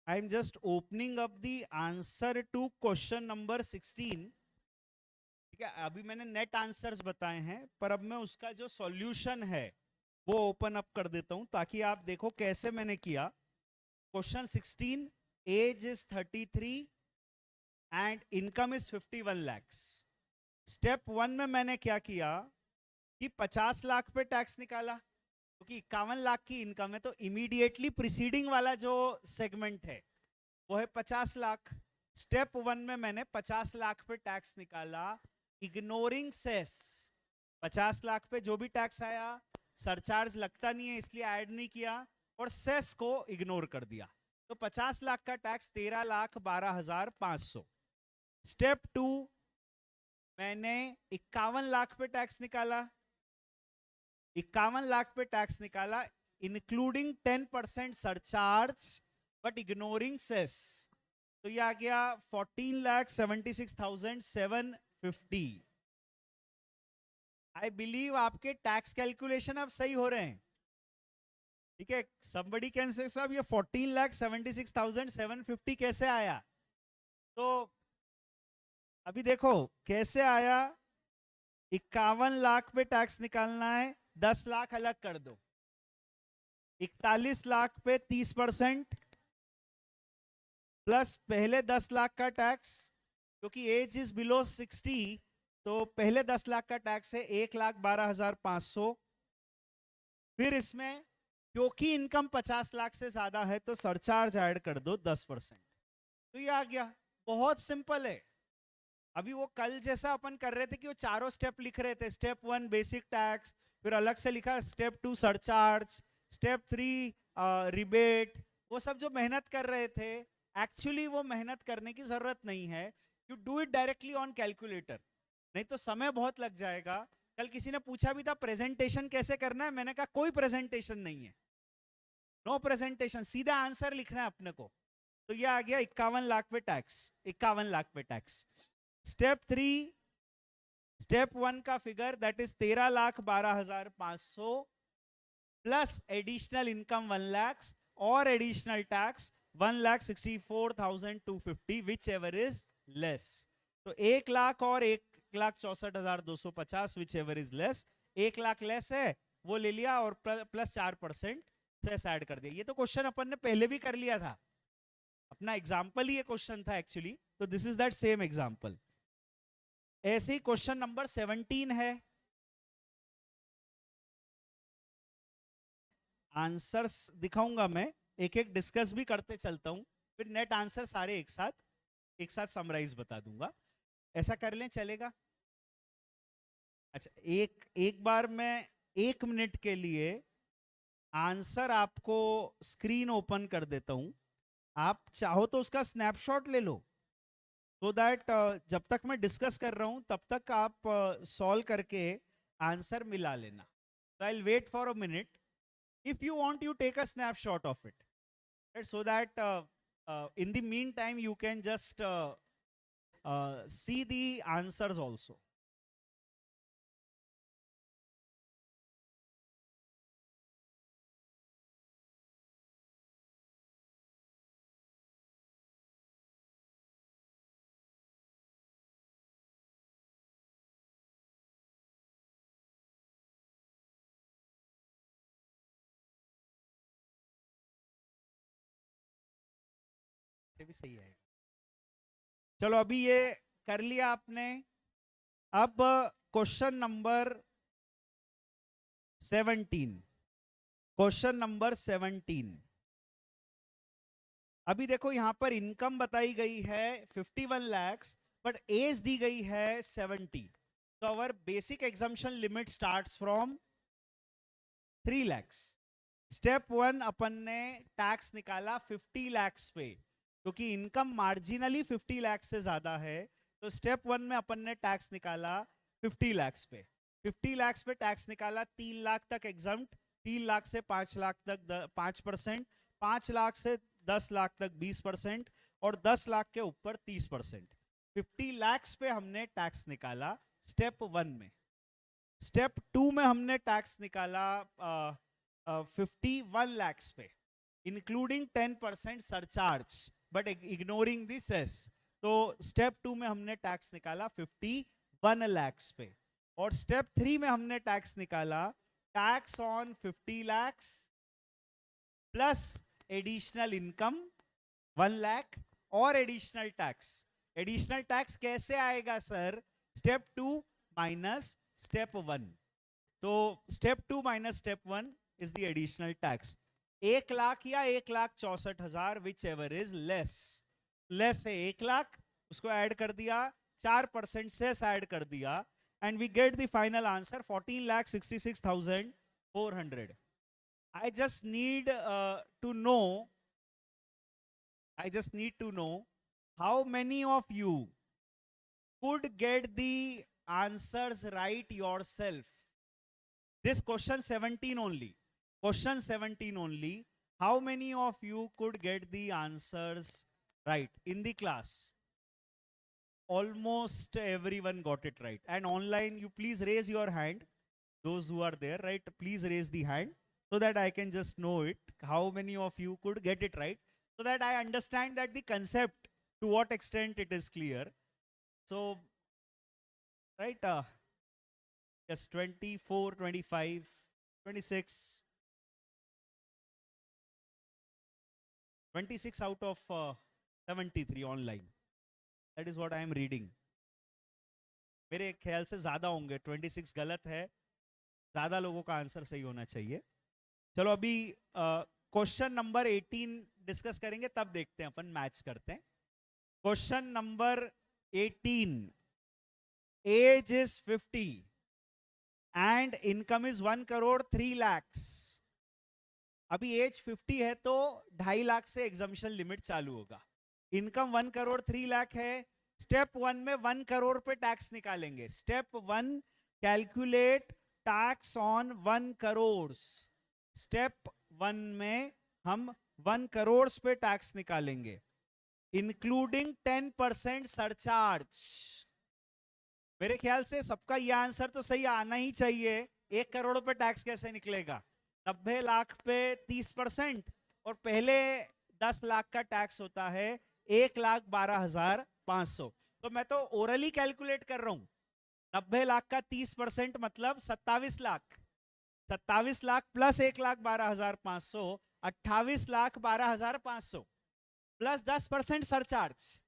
I am just opening up the answer to question number 16. ठीक है, अभी मैंने नेट आंसर्स बताए हैं, पर अब मैं उसका जो सॉल्यूशन है वो ओपन अप कर देता हूं ताकि आप देखो कैसे मैंने किया. Question 16, age is 33 and income is 51 lakhs. Step 1 में मैंने क्या किया कि 50 लाख पे टैक्स निकाला, क्योंकि 51 लाख की इनकम है, तो इमीडिएटली प्रीसीडिंग वाला जो सेगमेंट है वो है 50 लाख. स्टेप 1 में मैंने 50 लाख पे टैक्स निकाला, इग्नोरिंग सेस. 50 लाख पे जो भी टैक्स आया, सरचार्ज लगता नहीं है इसलिए ऐड नहीं किया, और सेस को इग्नोर कर दिया. तो 50 लाख का टैक्स 13,12,500. स्टेप 2, मैंने 51 लाख पे टैक्स निकाला. 51 लाख पे टैक्स निकाला including 10% surcharge but ignoring cess. तो ये आ गया 14,76,750. आई बिलीव आपके टैक्स कैलकुलेशन अब सही हो रहे हैं. ठीक है, somebody can say साहब ये 14,76,750 कैसे आया. तो अभी देखो कैसे आया. 51 लाख पे टैक्स निकालना है, 10 लाख अलग कर दो. 41 लाख पे 30% प्लस पहले 10 लाख का टैक्स, क्योंकि एज इज बिलो 60, तो पहले 10 लाख का टैक्स है 1,12,500. फिर इसमें क्योंकि इनकम 50 लाख से ज्यादा है तो सरचार्ज ऐड कर दो 10%. तो ये आ गया. बहुत सिंपल है. अभी वो कल जैसा अपन कर रहे थे कि वो चारों स्टेप लिख रहे थे. स्टेप 1 बेसिक टैक्स, फिर अलग से लिखा स्टेप 2 सरचार्ज, स्टेप 3 रिबेट. वो सब जो मेहनत कर रहे थे, एक्चुअली वो मेहनत करने की जरूरत नहीं है. You do it directly on calculator, नहीं तो समय बहुत लग जाएगा. कल किसी ने पूछा भी था प्रेजेंटेशन कैसे करना है, मैंने कहा कोई प्रेजेंटेशन नहीं है, नो प्रेजेंटेशन, सीधा आंसर लिखना है अपने को. तो ये आ गया 51 लाख पे टैक्स. 51 लाख पे टैक्स. स्टेप 3, स्टेप 1 का figure that is 13,12,500 plus additional income 1 lakh और additional tax 1,64,250 whichever is less. तो 1 लाख और 1,64,250 whichever is less. 1 lakh less है वो ले लिया और प्लस 4% सेस ऐड कर दिया. ये तो क्वेश्चन अपन ने पहले भी कर लिया था, अपना एग्जाम्पल ही ये क्वेश्चन था एक्चुअली. तो this is that same example. ऐसे ही क्वेश्चन नंबर 17 है. आंसर्स दिखाऊंगा मैं, एक एक डिस्कस भी करते चलता हूं, फिर नेट आंसर सारे एक साथ समराइज बता दूंगा. ऐसा कर लें, चलेगा. अच्छा, एक बार मैं 1 मिनट के लिए आंसर आपको स्क्रीन ओपन कर देता हूं. आप चाहो तो उसका स्नैपशॉट ले लो, सो दैट जब तक मैं डिस्कस कर रहा हूं तब तक आप सॉल्व करके आंसर मिला लेना. So I'll wait for a minute. If you want, you take a snapshot of it, right? So that in the meantime you can just see the answers also. से भी सही है. चलो अभी ये कर लिया आपने. अब क्वेश्चन नंबर 17. Question number 17. अभी देखो यहां पर इनकम बताई गई है 51 lakhs, बट एज दी गई है 70. तो our basic exemption limit starts from 3 lakhs. Step 1 अपन ने टैक्स निकाला 50 lakhs पे, क्योंकि इनकम मार्जिनली 50 लाख से ज्यादा है. तो स्टेप 1 में अपन ने टैक्स निकाला 50 lakhs पे. 50 lakhs पे टैक्स निकाला. 3 लाख तक एग्जम्प्ट, 3 लाख से 5 लाख तक 5%, 5 लाख से 10 लाख तक 20%, और 10 लाख के ऊपर 30%. 50 lakhs पे हमने टैक्स निकाला स्टेप 1 में. स्टेप 2 में हमने टैक्स निकाला 51 lakhs पे. Including 10% surcharge but ignoring the cess. तो स्टेप 2 में हमने टैक्स निकाला 51 lakhs पे, और स्टेप 3 में हमने टैक्स निकाला tax on 50 lakhs plus additional income 1 lakh और एडिशनल टैक्स। एडिशनल टैक्स कैसे आएगा सर? Step 2 minus step 1। तो step 2 minus step 1 is the additional tax. 1 lakh या 1,64,000 which ever is less. Less है 1 लाख, उसको ऐड कर दिया, 4% सेस ऐड कर दिया, and we get the final answer 14,66,400। I just need to know, I just need to know how many of you could get the answers right yourself. This question 17 only. Question 17 only. How many of you could get the answers right in the class? Almost everyone got it right. And online, you please raise your hand. Those who are there, right? Please raise the hand so that I can just know it. How many of you could get it right? So that I understand that the concept, to what extent it is clear. So, right? Yes, 24, 25, 26. 26 out of 73 online. That is what I am reading. मेरे ख्याल से ज्यादा होंगे, 26 गलत है, ज्यादा लोगों का आंसर सही होना चाहिए। चलो अभी क्वेश्चन नंबर 18 डिस्कस करेंगे, तब देखते हैं अपन मैच करते हैं। Question number 18, age is 50 and income is 1 crore 3 lakhs। अभी एज 50 है तो 2.5 लाख से एग्जम्पशन लिमिट चालू होगा। इनकम 1 करोड़ 3 लाख है। स्टेप 1 में 1 करोड़ पे टैक्स निकालेंगे। Step 1, calculate tax on 1 crore. Step 1 में हम 1 करोड़ पे टैक्स निकालेंगे, इंक्लूडिंग 10% सरचार्ज। मेरे ख्याल से सबका यह आंसर तो सही आना ही चाहिए। 1 करोड़ पे टैक्स कैसे निकलेगा? 90 लाख पे 30%, और पहले 10 लाख का टैक्स होता है 1,12,500। तो मैं तो ओरली कैलकुलेट कर रहा हूं। 90 लाख का 30% मतलब 27 lakh. 27 lakh plus 1,12,500, 28,12,500 plus 10% surcharge.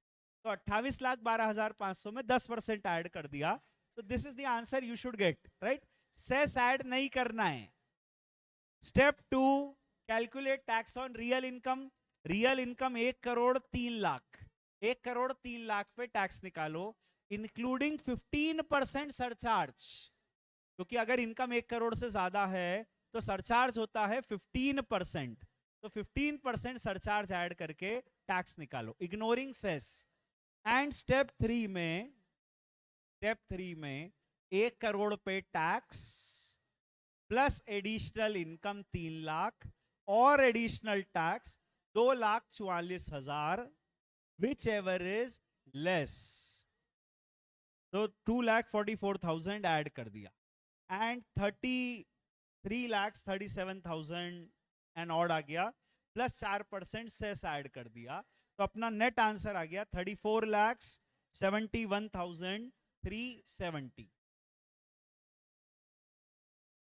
तो 28,12,500 में 10% ऐड कर दिया। So this is the answer you should get, right? Cess add नहीं करना है। Step 2, calculate tax on real income. Real income 1 crore 3 lakh. 1 crore 3 lakh पे टैक्स निकालो, इंक्लूडिंग 15% सरचार्ज, क्योंकि अगर इनकम 1 करोड़ से ज्यादा है तो सरचार्ज होता है 15%। तो 15% सरचार्ज ऐड करके टैक्स निकालो, इग्नोरिंग सेस। एंड स्टेप 3 में 1 करोड़ पे tax plus additional income 3 lakh और additional tax 2,44,000 whichever is less. तो 2,44,000 ऐड कर दिया, एंड 33,37,000 एंड ऑड आ गया, प्लस 4% सेस ऐड कर दिया। तो अपना नेट आंसर आ गया 34,71,370।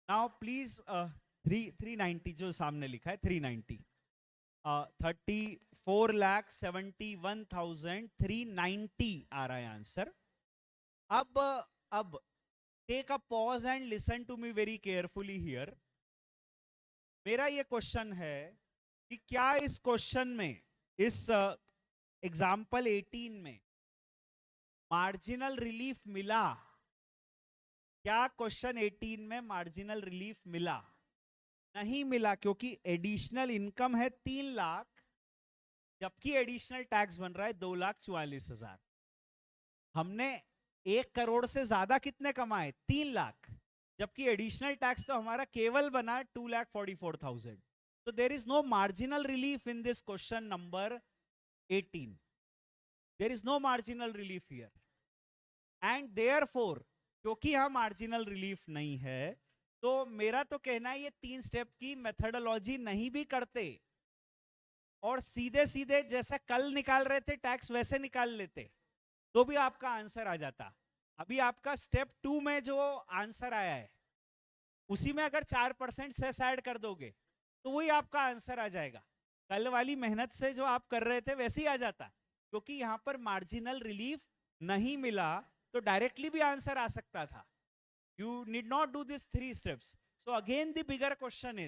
नाउ प्लीज 390 जो सामने लिखा है 390, 34,71,390 आ रहा है आंसर। अब take a pause and listen to me very carefully here. मेरा ये क्वेश्चन है कि क्या इस क्वेश्चन में, इस एग्जाम्पल 18 में मार्जिनल रिलीफ मिला? क्या क्वेश्चन 18 में मार्जिनल रिलीफ मिला? नहीं मिला, क्योंकि एडिशनल इनकम है 3 लाख, जबकि एडिशनल टैक्स बन रहा है 2,44,000। हमने 1 करोड़ से ज्यादा कितने कमाए? 3 लाख, जबकि एडिशनल टैक्स तो हमारा केवल बना 2,44,000। तो there is no marginal relief in this question number 18। There is no marginal relief here, and therefore क्योंकि यहां मार्जिनल रिलीफ नहीं है, तो मेरा तो कहना है ये 3 स्टेप की मेथडोलॉजी नहीं भी करते और सीधे सीधे जैसा कल निकाल रहे थे टैक्स वैसे निकाल लेते तो भी आपका आंसर आ जाता। अभी आपका स्टेप 2 में जो आंसर आया है उसी में अगर 4% सेस ऐड कर दोगे तो वही आपका आंसर आ जाएगा। कल वाली मेहनत से जो आप कर रहे थे वैसे ही आ जाता, क्योंकि यहां पर मार्जिनल रिलीफ नहीं मिला तो डायरेक्टली भी आंसर आ सकता था। You need not do this 3 steps. So again the bigger question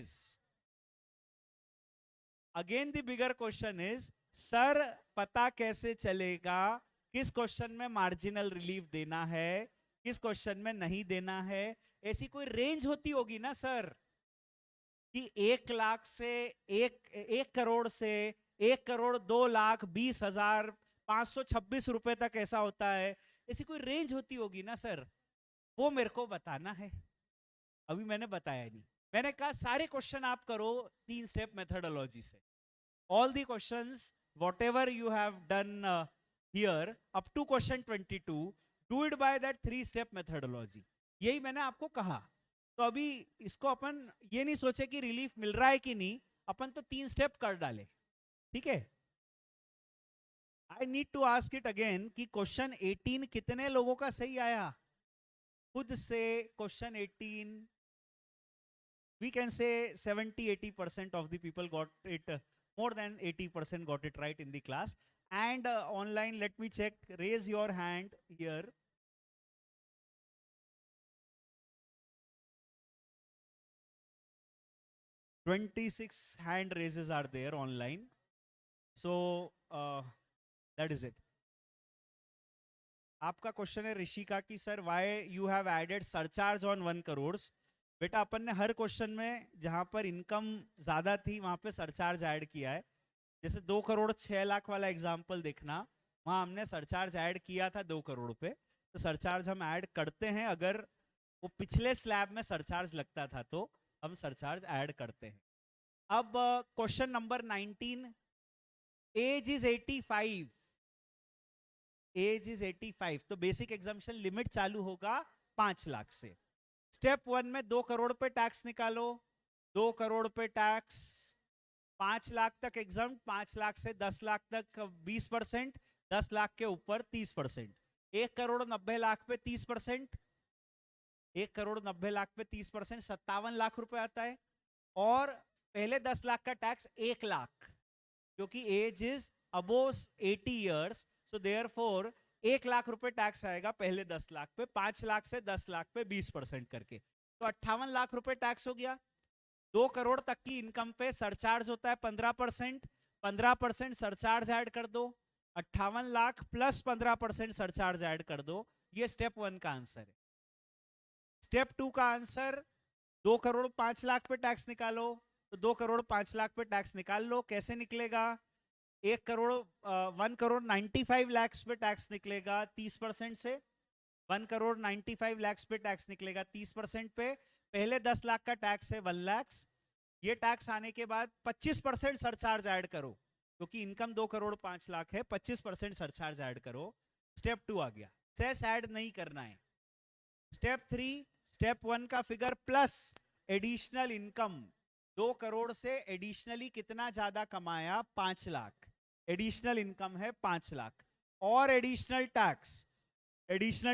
is sir पता कैसे चलेगा किस क्वेश्चन में मार्जिनल रिलीफ देना है, किस क्वेश्चन में नहीं देना है? ऐसी कोई रेंज होती होगी ना सर, कि 1 लाख से 1 करोड़ से 1,02,20,526 रुपए तक ऐसा होता है, ऐसी कोई रेंज होती होगी ना सर, वो मेरे को बताना है। अभी मैंने बताया नहीं, मैंने कहा सारे क्वेश्चन आप करो 3 स्टेप मेथोडोलॉजी से। All the questions whatever you have done here up to question 22 do it by that 3 step methodology, यही मैंने आपको कहा। तो अभी इसको अपन ये नहीं सोचे कि रिलीफ मिल रहा है कि नहीं, अपन तो 3 स्टेप कर डाले, ठीक है। I need to ask it again कि क्वेश्चन 18 कितने लोगों का सही आया खुद से। Question 18 we can say 70-80% of the people got it, more than 80% got it right in the class. And online, let me check, raise your hand here. "26 hand raises are there online. So that is it. आपका question है ऋषिका की sir why you have added surcharge on 1 crore. बेटा अपन ने हर question में जहां पर income ज्यादा थी वहां पे सरचार्ज ऐड किया है। जैसे 2 करोड़ 6 लाख वाला एग्जाम्पल देखना, वहां हमने सरचार्ज ऐड किया था 2 करोड़ पे, तो सरचार्ज हम ऐड करते हैं। अगर वो पिछले स्लैब में सरचार्ज लगता था तो हम सरचार्ज ऐड करते हैं। अब question number 19, age is 85, age is 85, तो बेसिक एग्जाम्पशन लिमिट चालू होगा 5 लाख से। स्टेप 1 में 2 करोड़ पे टैक्स निकालो, 2 करोड़ पे टैक्स, 5 लाख तक एग्जाम, 5 लाख से 10 लाख तक 20%, 10 लाख के ऊपर 30%, 1 करोड़ 90 लाख पे 30%, 1 करोड़ 90 लाख पे 30%, 57 लाख रुपए आता है। और पहले 10 लाख का टैक्स 1 लाख, क्योंकि age is above 80 years, so therefore 1 lakh रुपए टैक्स आएगा पहले 10 लाख पे, 5 लाख से 10 लाख पे 20% करके, तो 58 लाख रुपए टैक्स हो गया। 2 करोड़ तक की इनकम पे सरचार्ज होता है 15%, 15% सरचार्ज ऐड कर दो, 58 लाख प्लस 15% सरचार्ज ऐड कर दो। ये स्टेप 1 का आंसर है। स्टेप 2 का आंसर 2 करोड़ 5 लाख पे टैक्स निकालो, तो 2 करोड़ 5 लाख पे टैक्स निकाल लो। कैसे निकलेगा? 1 करोड़ 1 करोड़ 95 लाख पे टैक्स निकलेगा 30% से, 1 करोड़ 95 लाख पे टैक्स निकलेगा 30% पे। पहले 10 लाख का टैक्स है 1 लाख, ये टैक्स आने के बाद 25% सरचार्ज ऐड करो, क्योंकि इनकम 2 करोड़ 5 लाख है, 25% सरचार्ज ऐड करो। स्टेप 2 आ गया, सेस ऐड नहीं करना है। स्टेप 3, स्टेप 1 का figure plus additional income, 2 crore से एडिशनली कितना ज्यादा कमाया? 5 लाख, एडिशनल इनकम है 5 लाख, और एडिशनल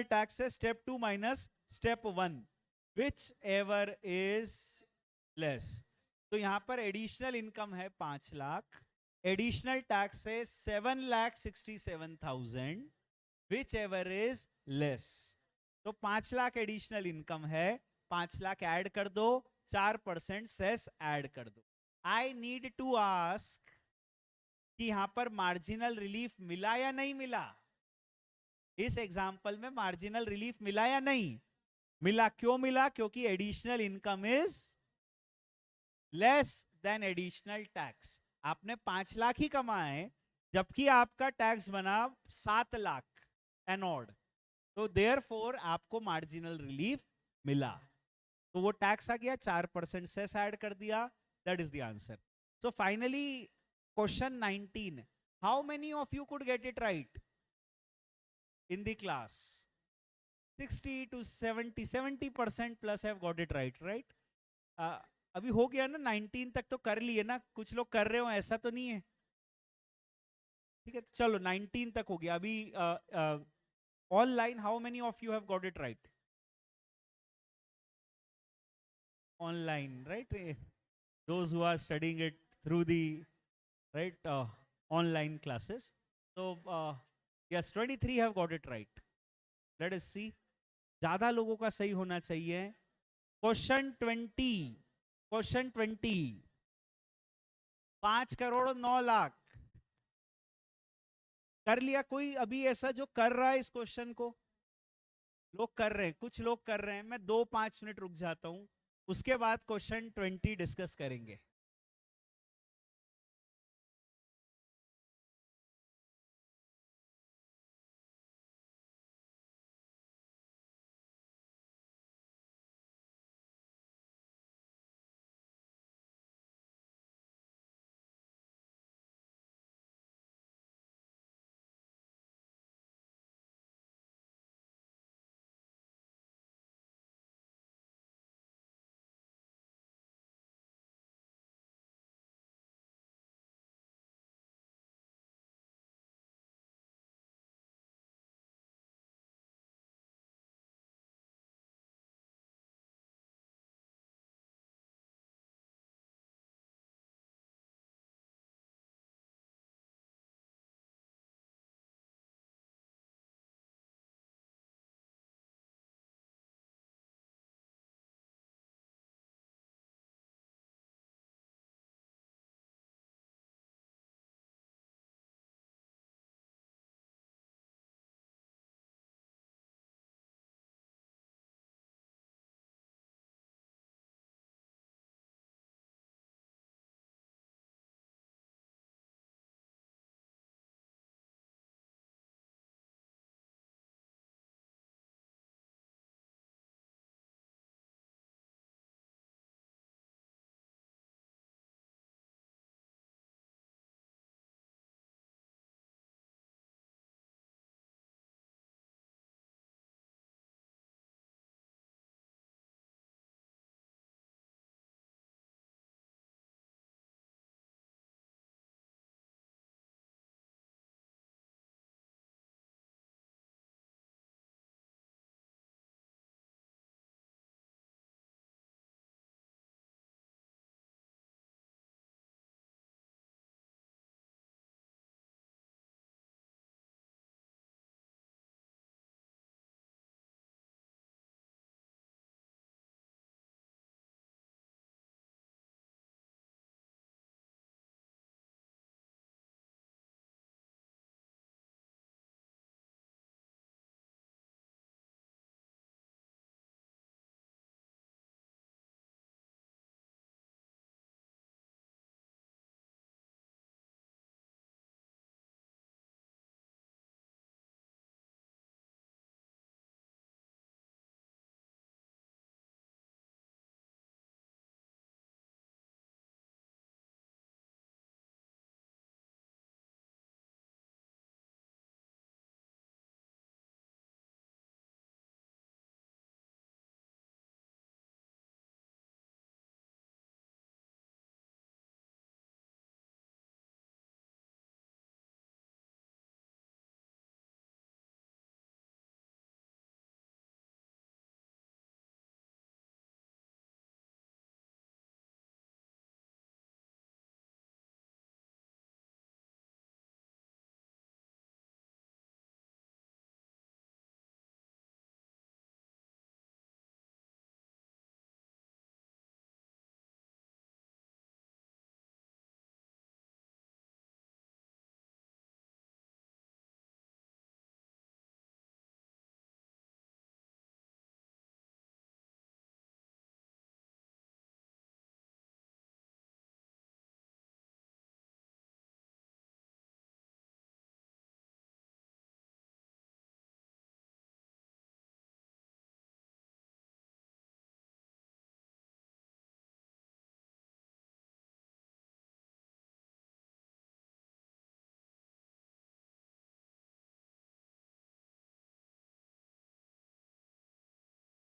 टैक्स है step 2 minus step 1, which ever is less. तो यहां पर एडिशनल इनकम है 5 लाख, एडिशनल टैक्स है 7,67,000, विच एवर इज लेस। तो 5 लाख एडिशनल इनकम है, 5 लाख ऐड कर दो, 4% सेस ऐड कर दो। आई नीड टू आस्क कि यहां पर मार्जिनल रिलीफ मिला या नहीं मिला? इस एग्जाम्पल में मार्जिनल रिलीफ मिला या नहीं मिला? क्यों मिला? क्योंकि additional income is less than additional tax. आपने 5 लाख ही कमाए जबकि आपका टैक्स बना 7 लाख एंड ऑड, तो देयरफॉर आपको मार्जिनल रिलीफ मिला। तो वो टैक्स आ गया, 4% सेस ऐड कर दिया, that is the answer. So finally question 19, how many of you could get it right in the class? 60 to 70% plus have got it right, right? अभी हो गया ना, 19 तक तो कर लिए ना, कुछ लोग कर रहे हो ऐसा तो नहीं है? ठीक है, चलो 19 तक हो गया अभी। Online how many of you have got it right? Online, right? Those who are studying it through the right online classes. So yes, 23 have got it right. Let us see. ज्यादा लोगों का सही होना चाहिए। क्वेश्चन 20, क्वेश्चन 20, 5,09,00,000 कर लिया कोई अभी ऐसा जो कर रहा है इस क्वेश्चन को? लोग कर रहे हैं, कुछ लोग कर रहे हैं। मैं 2-5 मिनट रुक जाता हूं, उसके बाद क्वेश्चन 20 डिस्कस करेंगे।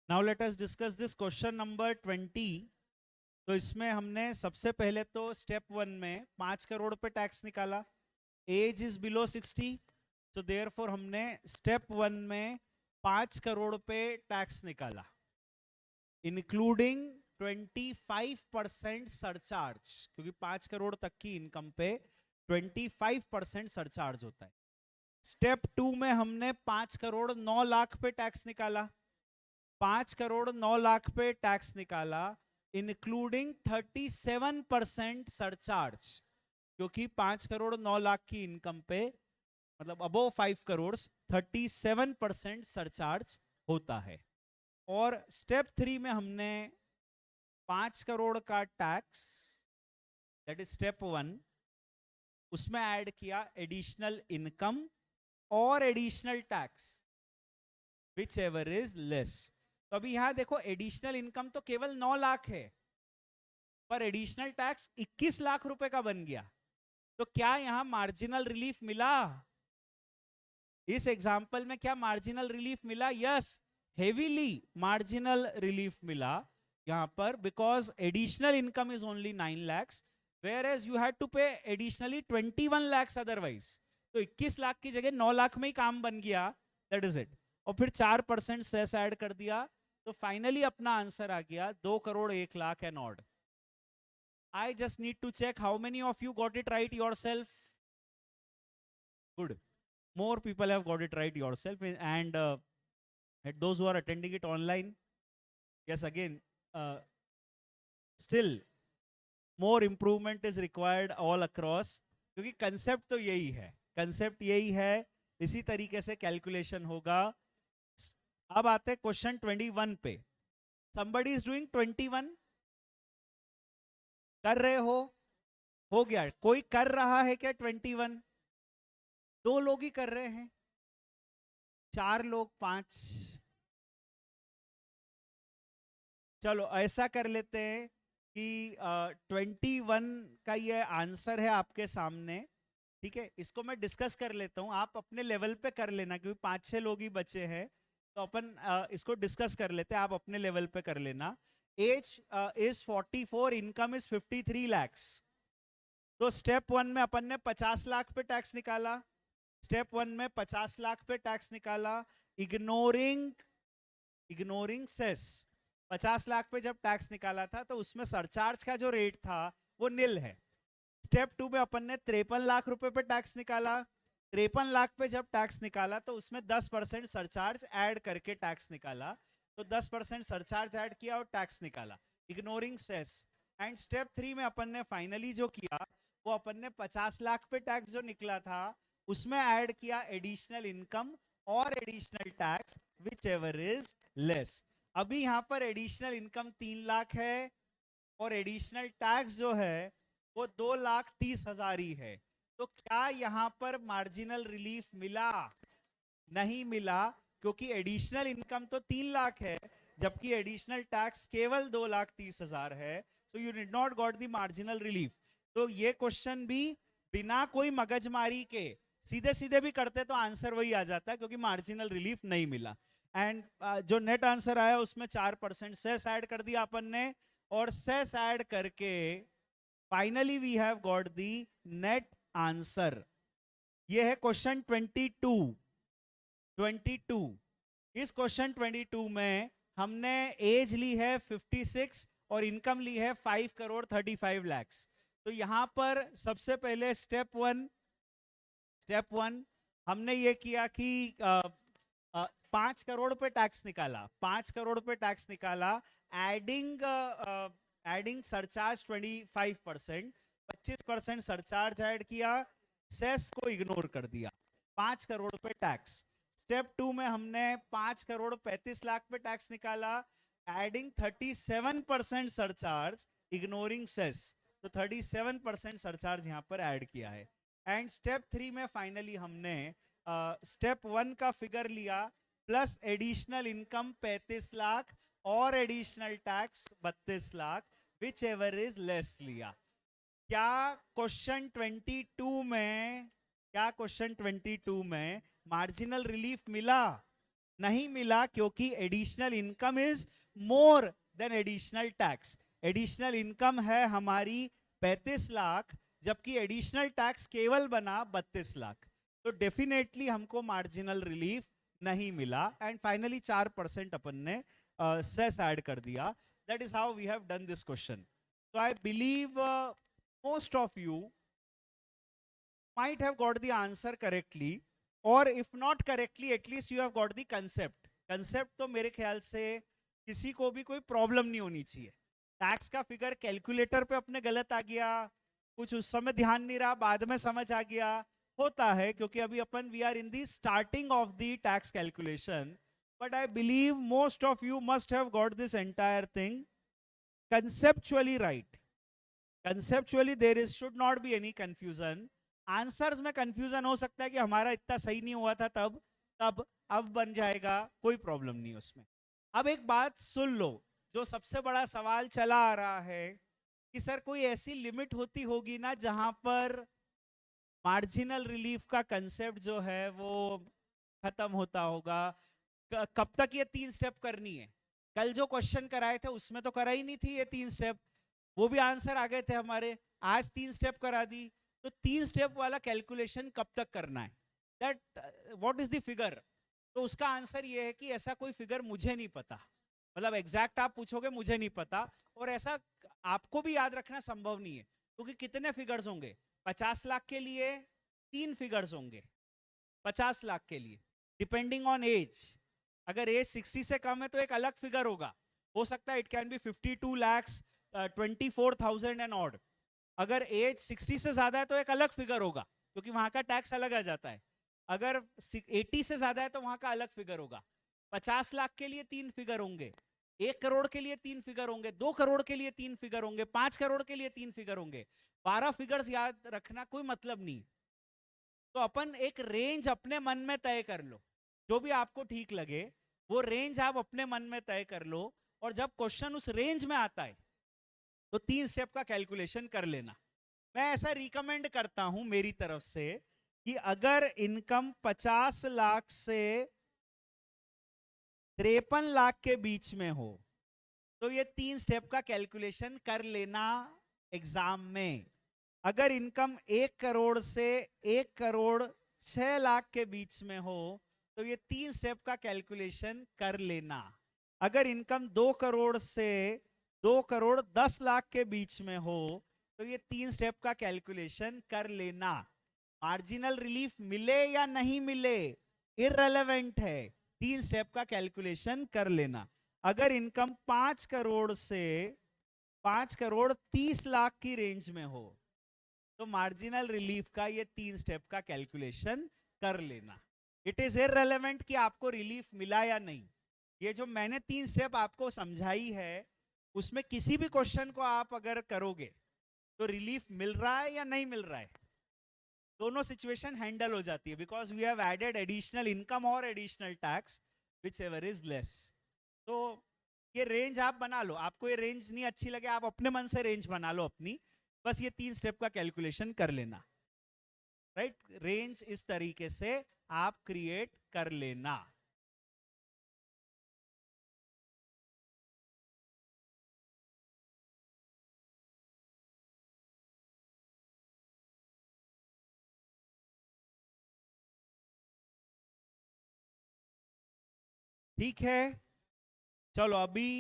Now let us discuss this question number 20। तो इसमें हमने सबसे पहले तो स्टेप 1 में 5 करोड़ पे टैक्स निकाला। एज इज बिलो 60, तो देयरफॉर हमने स्टेप 1 में 5 करोड़ पे टैक्स निकाला, इंक्लूडिंग 25% सरचार्ज, क्योंकि 5 करोड़ तक की इनकम पे 25% सरचार्ज होता है। स्टेप 2 में हमने 5 करोड़ 9 लाख पे टैक्स निकाला, 5 करोड़ 9 लाख पे टैक्स निकाला, इंक्लूडिंग 37% सरचार्ज, क्योंकि 5 करोड़ 9 लाख की इनकम पे मतलब अबोव 5 करोड़ 37% सरचार्ज होता है। और स्टेप 3 में हमने 5 करोड़ का टैक्स, दैट इज स्टेप 1, उसमें ऐड किया एडिशनल इनकम और additional tax whichever is less. तो अभी यहां देखो एडिशनल इनकम तो केवल 9 लाख है, पर एडिशनल टैक्स 21 लाख रुपए का बन गया। तो क्या यहां मार्जिनल रिलीफ मिला? इस एग्जाम्पल में क्या मार्जिनल रिलीफ मिला? यस, हेवीली मार्जिनल रिलीफ मिला यहां पर, because additional income is only 9 lakhs, whereas you had to pay additionally 21 lakhs otherwise। तो 21 लाख की जगह 9 लाख में ही काम बन गया, दैट इज इट। और फिर 4% सेस ऐड कर दिया, तो फाइनली अपना आंसर आ गया 2 crore 1 lakh and odd. I just need to check how many of you got it right yourself. Good. More people have got it right yourself, and those who are attending it online, yes, again, still more improvement is required all across, क्योंकि concept तो यही है, concept यही है, इसी तरीके से calculation होगा। अब आते हैं क्वेश्चन 21 पे। somebody is doing 21, कर रहे हो गया? कोई कर रहा है क्या 21? 2 लोग ही कर रहे हैं, 4 लोग, 5, चलो ऐसा कर लेते हैं कि 21 का ये आंसर है आपके सामने, ठीक है। इसको मैं डिस्कस कर लेता हूं, आप अपने लेवल पे कर लेना, क्योंकि 5-6 लोग ही बचे हैं, तो अपन इसको डिस्कस कर लेते हैं, आप अपने लेवल पे कर लेना। Age is 44, income is 53 lakhs। तो स्टेप 1 में अपन ने 50 लाख पे टैक्स निकाला, स्टेप 1 में 50 लाख पे टैक्स निकाला, इग्नोरिंग सेस। 50 लाख पे जब टैक्स निकाला था तो उसमें सरचार्ज का जो रेट था वो निल है। स्टेप 2 में अपन ने 53 लाख रुपए पे टैक्स निकाला, 53 लाख पे जब टैक्स निकाला तो उसमें 10% सरचार्ज ऐड करके टैक्स निकाला, तो 10% सरचार्ज ऐड किया और टैक्स निकाला, इग्नोरिंग सेस। एंड स्टेप 3 में अपन ने फाइनली जो किया वो अपन ने 50 लाख पे टैक्स जो निकला था उसमें ऐड किया एडिशनल इनकम और additional tax whichever is less. अभी यहां पर एडिशनल इनकम 3 लाख है और एडिशनल टैक्स जो है वो 2,30,000 ही है। तो क्या यहां पर मार्जिनल रिलीफ मिला? नहीं मिला, क्योंकि एडिशनल इनकम तो 3 लाख है जबकि एडिशनल टैक्स केवल 2,30,000 है। So you did not got the marginal relief. तो ये क्वेश्चन भी बिना कोई मगजमारी के सीधे सीधे भी करते तो आंसर वही आ जाता है, क्योंकि मार्जिनल रिलीफ नहीं मिला। एंड जो नेट आंसर आया उसमें 4% सेस ऐड कर दिया अपन ने, और सेस ऐड करके finally we have got the net answer. ये है क्वेश्चन 22। इस क्वेश्चन 22 में हमने एज ली है 56 और इनकम ली है 5 करोड़ 35 lakhs। तो यहां पर सबसे पहले स्टेप वन हमने ये किया कि 5 करोड़ पे टैक्स निकाला, 5 करोड़ पे टैक्स निकाला, एडिंग सरचार्ज 25%, 25% सरचार्ज ऐड किया, सेस को इग्नोर कर दिया, 5 करोड़ पे टैक्स। स्टेप 2 में हमने 5 करोड़ 35 लाख पे टैक्स निकाला, एडिंग 37% सरचार्ज, इग्नोरिंग सेस, तो 37% सरचार्ज यहां पर ऐड किया है। एंड स्टेप 3 में फाइनली हमने स्टेप 1 का फिगर लिया प्लस एडिशनल इनकम 35 लाख और additional tax 32 lakh, which ever is less लिया। क्या क्वेश्चन 22 में मार्जिनल रिलीफ मिला? नहीं मिला, क्योंकि additional income is more than additional tax. Additional income है हमारी 35 लाख जबकि एडिशनल टैक्स केवल बना 32 लाख। तो डेफिनेटली हमको मार्जिनल रिलीफ नहीं मिला। एंड फाइनली 4% अपन ने सेस ऐड कर दिया। That is how we have done this question. So I believe most of you might have got the answer correctly, or if not correctly, at least you have got the concept. Concept तो मेरे ख्याल से किसी को भी कोई problem नहीं होनी चाहिए। टैक्स का फिगर कैलकुलेटर पे अपने गलत आ गया, कुछ उस समय ध्यान नहीं रहा, बाद में समझ आ गया, होता है क्योंकि अभी अपन we are in the starting of the tax calculation. But I believe most of you must have got this entire thing conceptually right. Conceptually there is should not be any confusion. Answers में confusion हो सकता है कि हमारा इतना सही नहीं हुआ था तब तब अब बन जाएगा, कोई प्रॉब्लम नहीं उसमें। अब एक बात सुन लो, जो सबसे बड़ा सवाल चला आ रहा है कि सर कोई ऐसी लिमिट होती होगी ना जहां पर मार्जिनल रिलीफ का कंसेप्ट जो है वो खत्म होता होगा। कब तक ये 3 स्टेप करनी है? कल जो क्वेश्चन कराए थे उसमें तो करा ही नहीं थी ये 3 स्टेप, वो भी आंसर आ गए थे हमारे। आज 3 स्टेप करा दी, तो 3 स्टेप वाला कैलकुलेशन कब तक करना है? That what is the figure? तो उसका आंसर ये है कि ऐसा कोई फिगर मुझे नहीं पता, मतलब एग्जैक्ट आप पूछोगे मुझे नहीं पता, और ऐसा आपको भी याद रखना संभव नहीं है क्योंकि कितने फिगर्स होंगे? 50 लाख के लिए 3 फिगर्स होंगे, 50 लाख के लिए डिपेंडिंग ऑन एज। अगर एज 60 से कम है तो एक अलग फिगर होगा, हो सकता है it can be 52 lakhs 24,000 and odd. अगर एज 60 से ज्यादा है तो एक अलग फिगर होगा क्योंकि वहां का टैक्स अलग आ जाता है। अगर 80 से ज्यादा है तो वहां का अलग फिगर होगा। 50 लाख के लिए 3 फिगर होंगे, 1 करोड़ के लिए 3 फिगर होंगे, 2 करोड़ के लिए 3 फिगर होंगे, 5 करोड़ के लिए 3 फिगर होंगे। 12 फिगर्स याद रखना कोई मतलब नहीं। तो अपन एक रेंज अपने मन में तय कर लो, जो भी आपको ठीक लगे वो रेंज आप अपने मन में तय कर लो, और जब क्वेश्चन उस रेंज में आता है तो 3 स्टेप का कैलकुलेशन कर लेना। मैं ऐसा रिकमेंड करता हूं मेरी तरफ से कि अगर इनकम 50 लाख से 53 लाख के बीच में हो तो ये 3 स्टेप का कैलकुलेशन कर लेना एग्जाम में। अगर इनकम 1 करोड़ से 1 करोड़ 6 लाख के बीच में हो तो ये 3 स्टेप का कैलकुलेशन कर लेना। अगर इनकम 2 करोड़ से 2 करोड़ 10 लाख के बीच में हो तो ये 3 स्टेप का कैलकुलेशन कर लेना। मार्जिनल रिलीफ मिले या नहीं मिले इररिलेवेंट है, 3 स्टेप का कैलकुलेशन कर लेना। अगर इनकम 5 करोड़ से 5 करोड़ 30 लाख की रेंज में हो तो मार्जिनल रिलीफ का ये 3 स्टेप का कैलकुलेशन कर लेना। इट इज इररिलेवेंट कि आपको रिलीफ मिला या नहीं। ये जो मैंने 3 स्टेप आपको समझाई है उसमें किसी भी क्वेश्चन को आप अगर करोगे तो रिलीफ मिल रहा है या नहीं मिल रहा है, दोनों सिचुएशन हैंडल हो जाती है, because we have added additional income और additional tax whichever is less. तो ये रेंज आप बना लो, आपको ये रेंज नहीं अच्छी लगे आप अपने मन से रेंज बना लो अपनी, बस ये 3 स्टेप का कैलकुलेशन कर लेना। राइट, रेंज इस तरीके से आप क्रिएट कर लेना। ठीक है, चलो अभी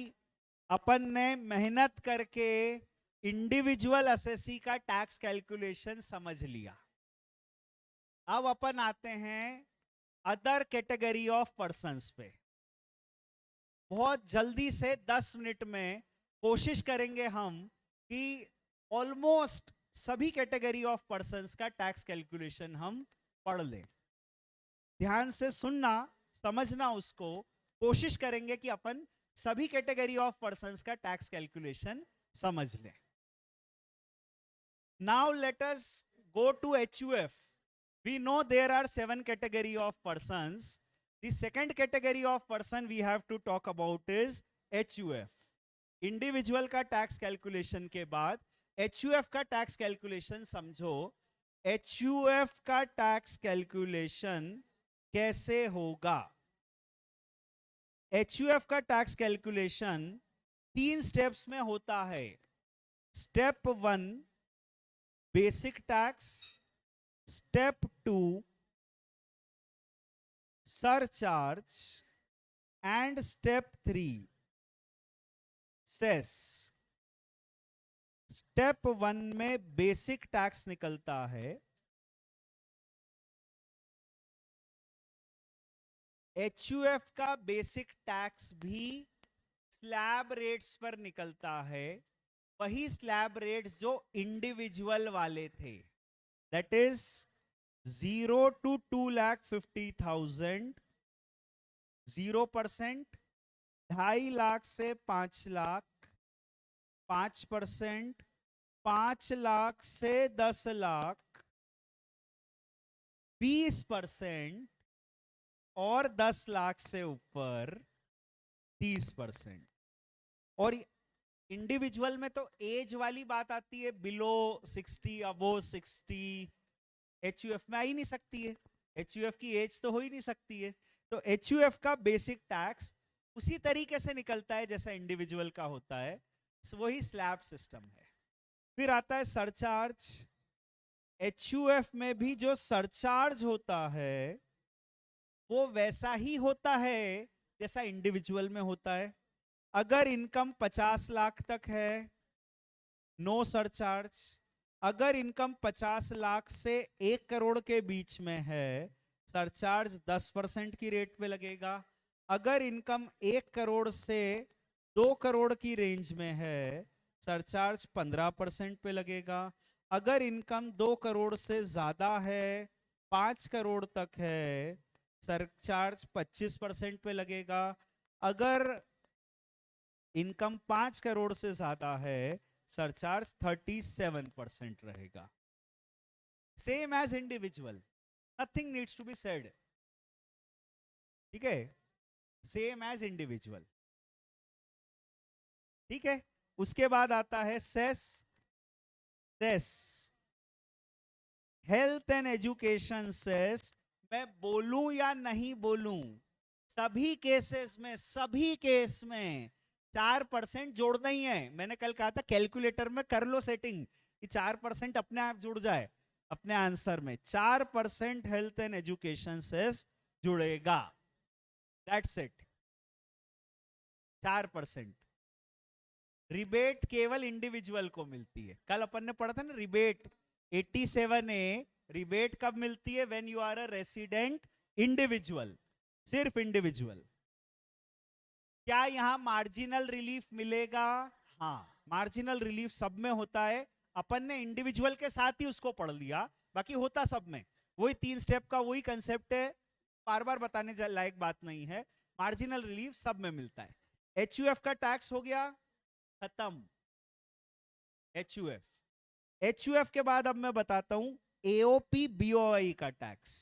अपन ने मेहनत करके इंडिविजुअल असेसी का टैक्स कैलकुलेशन समझ लिया। अब अपन आते हैं अदर कैटेगरी ऑफ पर्संस पे। बहुत जल्दी से 10 मिनट में कोशिश करेंगे हम कि ऑलमोस्ट सभी कैटेगरी ऑफ पर्संस का टैक्स कैलकुलेशन हम पढ़ लें। ध्यान से सुनना, समझना उसको, कोशिश करेंगे कि अपन सभी कैटेगरी ऑफ पर्संस का टैक्स कैलकुलेशन समझ लें। Now let us go to HUF. We know there are 7 category of persons. The second category of person we have to talk about is HUF. Individual का tax calculation के बाद HUF का tax calculation समझो। HUF का tax calculation कैसे होगा? HUF का tax calculation 3 steps में होता है। Step 1, basic tax, step 2 surcharge and step 3 cess. Step 1 में बेसिक टैक्स निकलता है, एचयूएफ का बेसिक टैक्स भी स्लैब रेट्स पर निकलता है, वही स्लैब रेट्स जो इंडिविजुअल वाले थे, दैट इज 0 to 2,50,000, 0%, 2.5 लाख से 5 लाख, 5%, 5 लाख से 10 लाख, 20% और 10 लाख से ऊपर 30%। और इंडिविजुअल में तो एज वाली बात आती है, बिलो 60, अबो 60, एचयूएफ में आ ही नहीं सकती है, एचयूएफ की एज तो हो ही नहीं सकती है। तो एचयूएफ का बेसिक टैक्स उसी तरीके से निकलता है जैसा इंडिविजुअल का होता है, वही स्लैब सिस्टम है। फिर आता है सरचार्ज। एचयूएफ में भी जो सरचार्ज होता है वो वैसा ही होता है जैसा इंडिविजुअल में होता है। अगर इनकम 50 लाख तक है, नो सरचार्ज। अगर इनकम 50 लाख से 1 करोड़ के बीच में है, सरचार्ज 10% की रेट पे लगेगा। अगर इनकम 1 करोड़ से 2 करोड़ की रेंज में है, सरचार्ज 15% पे लगेगा। अगर इनकम 2 करोड़ से ज्यादा है, 5 करोड़ तक है, सरचार्ज 25% पे लगेगा। अगर इनकम 5 करोड़ से ज्यादा है, सरचार्ज 37% रहेगा। Same as individual, nothing needs to be said, ठीक है, सेम एज इंडिविजुअल, ठीक है। उसके बाद आता है cess. Cess health and education cess, मैं बोलूं या नहीं बोलूं, सभी केसेस में, सभी केस में 4% जोड़ना ही है। मैंने कल कहा था कैलकुलेटर में कर लो सेटिंग कि 4% अपने आप जुड़ जाए अपने आंसर में। 4% हेल्थ एंड एजुकेशन सेस जुड़ेगा, दैट्स इट। 4% रिबेट केवल इंडिविजुअल को मिलती है। कल अपन ने पढ़ा था ना रिबेट 87A, रिबेट कब मिलती है? When you are a resident individual, सिर्फ इंडिविजुअल। क्या यहां मार्जिनल रिलीफ मिलेगा? हाँ, मार्जिनल रिलीफ सब में होता है। अपन ने इंडिविजुअल के साथ ही उसको पढ़ लिया, बाकी होता सब में। वही 3 स्टेप का वही कंसेप्ट है, बार बार बताने लायक बात नहीं है। मार्जिनल रिलीफ सब में मिलता है। एचयूएफ का टैक्स हो गया खत्म। एचयूएफ, एचयूएफ के बाद अब मैं बताता हूं एओपी बीओआई का टैक्स।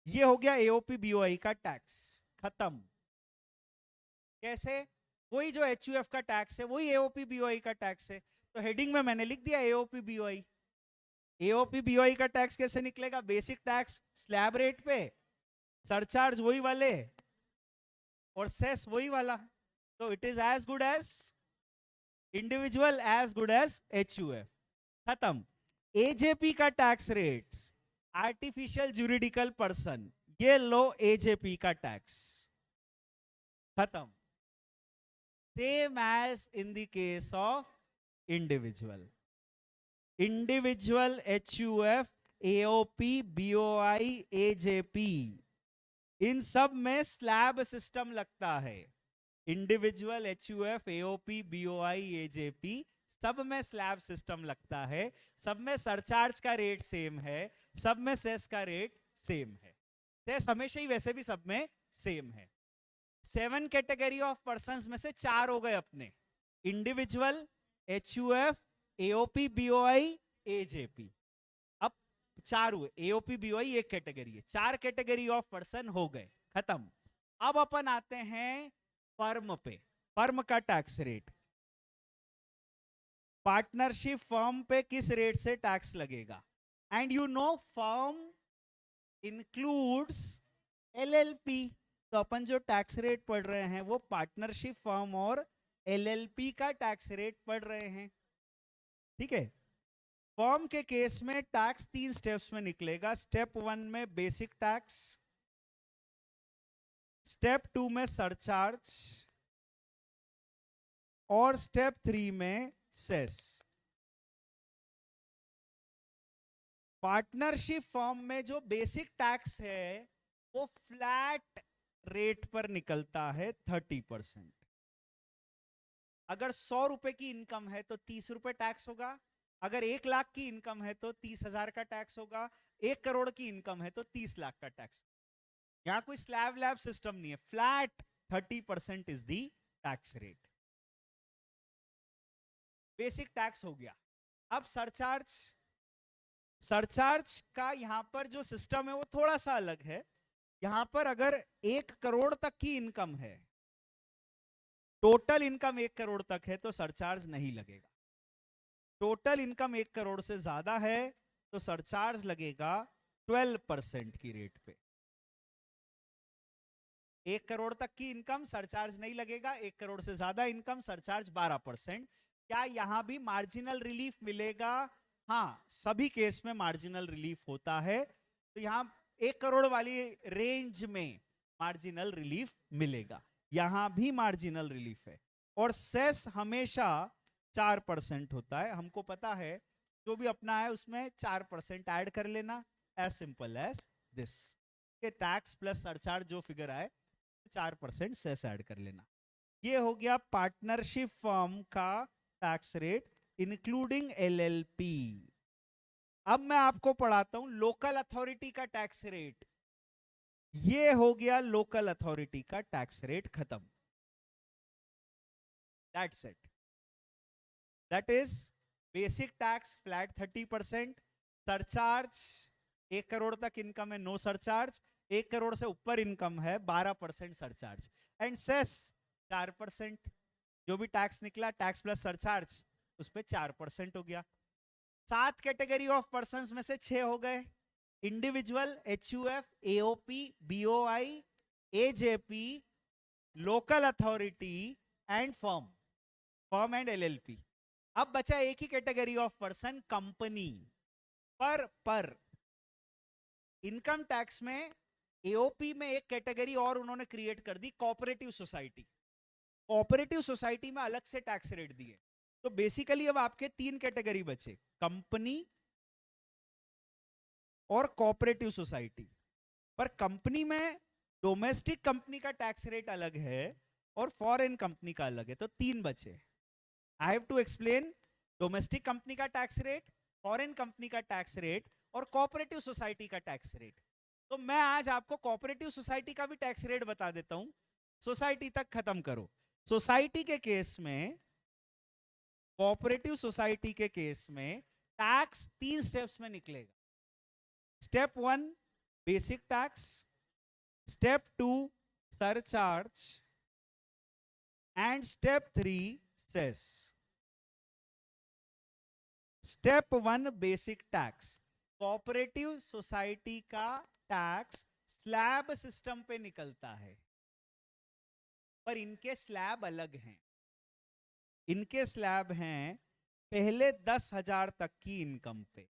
ये हो गया एओपी बीओआई का टैक्स, खत्म। कैसे? वही जो एचयूएफ का टैक्स है वही एओपी बीओआई का टैक्स है। तो हेडिंग में मैंने लिख दिया एओपी बीओआई। एओपी बीओआई का टैक्स कैसे निकलेगा? बेसिक टैक्स स्लैब रेट पे, सरचार्ज वही वाले और सेस वही वाला। तो it is as good as individual, as good as HUF, खत्म। एजेपी का tax rates, artificial juridical person, ये लो एजेपी का टैक्स, खत्म। Same as in the case of individual. Individual, HUF, AOP, BOI, AJP, इन सब में स्लैब सिस्टम लगता है। Individual, HUF, AOP, BOI, AJP, सब में स्लैब सिस्टम लगता है। सब में सरचार्ज का रेट सेम है, सब में सेस का रेट सेम है। सेस हमेशा ही वैसे भी सब में सेम है। 7 कैटेगरी ऑफ पर्संस में से 4 हो गए अपने, individual, HUF, AOP, BOI, AJP. अब 4 हुए, एओपी बीओआई एक कैटेगरी है, 4 कैटेगरी ऑफ पर्सन हो गए, खत्म। अब अपन आते हैं फर्म पे। फर्म का टैक्स रेट, पार्टनरशिप फर्म पे किस रेट से टैक्स लगेगा? And you know firm includes LLP. तो अपन जो टैक्स रेट पढ़ रहे हैं वो पार्टनरशिप फर्म और एलएलपी का टैक्स रेट पढ़ रहे हैं। ठीक है। फर्म के केस में टैक्स 3 स्टेप्स में निकलेगा। स्टेप 1 में बेसिक टैक्स, स्टेप 2 में सरचार्ज और स्टेप 3 में सेस। पार्टनरशिप फॉर्म में जो बेसिक टैक्स है वो फ्लैट रेट पर निकलता है 30%। अगर 100 रुपए की इनकम है तो 30 रुपए टैक्स होगा। अगर 1 लाख की इनकम है तो 30,000 का टैक्स होगा। 1 करोड़ की इनकम है तो 30 लाख का टैक्स। यहां कोई स्लैब लैब सिस्टम नहीं है, flat 30% is the tax rate. Basic tax हो गया। अब सरचार्ज। सरचार्ज का यहां पर जो सिस्टम है वो थोड़ा सा अलग है। यहां पर अगर 1 करोड़ तक की इनकम है, टोटल इनकम 1 करोड़ तक है तो सरचार्ज नहीं लगेगा। टोटल इनकम 1 करोड़ से ज्यादा है तो सरचार्ज लगेगा 12% की रेट पे। 1 करोड़ तक की इनकम सरचार्ज नहीं लगेगा, 1 करोड़ से ज्यादा इनकम सरचार्ज 12%। क्या यहां भी मार्जिनल रिलीफ मिलेगा? हाँ, सभी केस में मार्जिनल रिलीफ होता है। तो यहां 1 करोड़ वाली रेंज में मार्जिनल रिलीफ मिलेगा, यहां भी मार्जिनल रिलीफ है। और सेस हमेशा 4% होता है, हमको पता है। जो भी अपना है उसमें 4% ऐड कर लेना, as simple as this. Tax plus surcharge जो फिगर आए 4% सेस ऐड कर लेना। ये हो गया पार्टनरशिप फर्म का टैक्स रेट इंक्लूडिंग एलएलपी। अब मैं आपको पढ़ाता हूं लोकल अथॉरिटी का टैक्स रेट। ये हो गया लोकल अथॉरिटी का टैक्स रेट, खत्म। That's it. That is basic tax flat 30%, surcharge 1 crore तक इनकम है नो सरचार्ज, 1 करोड़ से ऊपर इनकम है 12% सरचार्ज, एंड सेस 4%। जो भी टैक्स निकला टैक्स प्लस सरचार्ज उस पर 4% हो गया। 7 कैटेगरी ऑफ पर्संस में से 6 हो गए। Individual, HUF, AOP, BOI, AJP, local authority and firm. Firm and LLP. अब बचा एक ही कैटेगरी ऑफ पर्सन, कंपनी। पर इनकम टैक्स में एओपी में एक कैटेगरी और उन्होंने क्रिएट कर दी, कोऑपरेटिव सोसाइटी। कोऑपरेटिव सोसाइटी में अलग से टैक्स रेट दिए। तो बेसिकली अब आपके 3 कैटेगरी बचे, कंपनी और कोऑपरेटिव सोसाइटी। पर कंपनी में डोमेस्टिक कंपनी का टैक्स रेट अलग है और फॉरेन कंपनी का अलग है, तो 3 बचे। I have to explain domestic company का टैक्स रेट, फॉरेन कंपनी का टैक्स रेट और कोऑपरेटिव सोसाइटी का टैक्स रेट। तो मैं आज आपको कोऑपरेटिव सोसाइटी का भी टैक्स रेट बता देता हूं, सोसाइटी तक खत्म करो। सोसाइटी के केस में, कोऑपरेटिव सोसाइटी के केस में टैक्स 3 स्टेप्स में निकलेगा। Step 1 basic tax, step 2 surcharge and step 3 cess. Step 1 basic tax. Cooperative society का टैक्स स्लैब सिस्टम पे निकलता है, पर इनके स्लैब अलग हैं। इनके स्लैब हैं पहले 10,000 तक की इनकम पे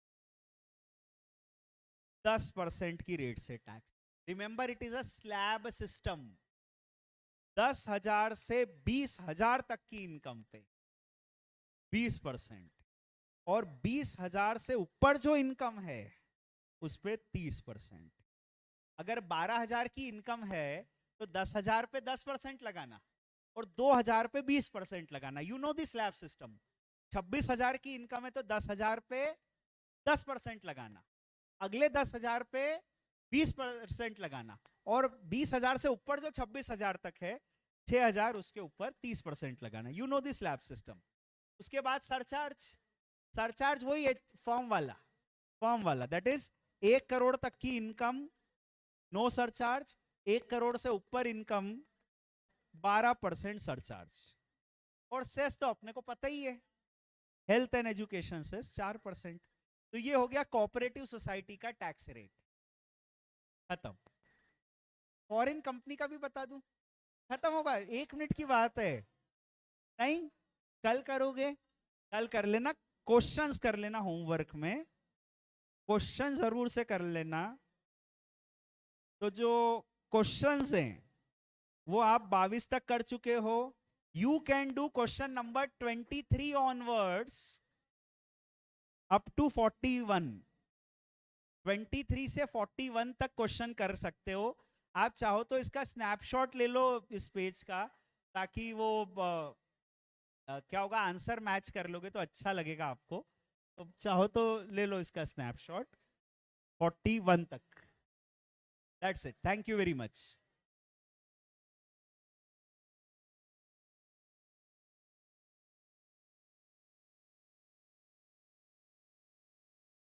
10% की रेट से tax. Remember it is a slab system. 10,000 से 20,000 तक की इनकम पे 20%, और 20,000 से ऊपर जो इनकम है उस पे 30%। अगर 12,000 की इनकम है तो 10,000 पे 10% लगाना और 2,000 पे 20% लगाना। You know this slab system. 26,000 की इनकम है तो 10,000 पे 10% लगाना, अगले 10,000 पे 20% लगाना, और 20,000 से ऊपर जो 26,000 तक है 6,000 उसके ऊपर 30% लगाना। You know this slab system. उसके बाद सरचार्ज। सरचार्ज वही है फॉर्म वाला दैट इज 1 करोड़ तक की इनकम नो सरचार्ज, 1 करोड़ से ऊपर इनकम 12% सरचार्ज, और सेस तो अपने को पता ही है, हेल्थ एंड एजुकेशन सेस 4%। तो ये हो गया कोऑपरेटिव सोसाइटी का टैक्स रेट, खत्म। फॉरेन कंपनी का भी बता दूं, खत्म होगा, 1 मिनट की बात है। नहीं, कल करोगे, कल कर लेना। क्वेश्चंस कर लेना होमवर्क में, क्वेश्चन जरूर से कर लेना। तो जो क्वेश्चंस हैं वो आप 22 तक कर चुके हो। You can do question number 23 onwards up to 41। 23 से 41 तक क्वेश्चन कर सकते हो। आप चाहो तो इसका स्नैपशॉट ले लो इस पेज का, ताकि वो क्या होगा, आंसर मैच कर लोगे तो अच्छा लगेगा आपको। तो चाहो तो ले लो इसका स्नैपशॉट 41 तक। That's it, thank you very much.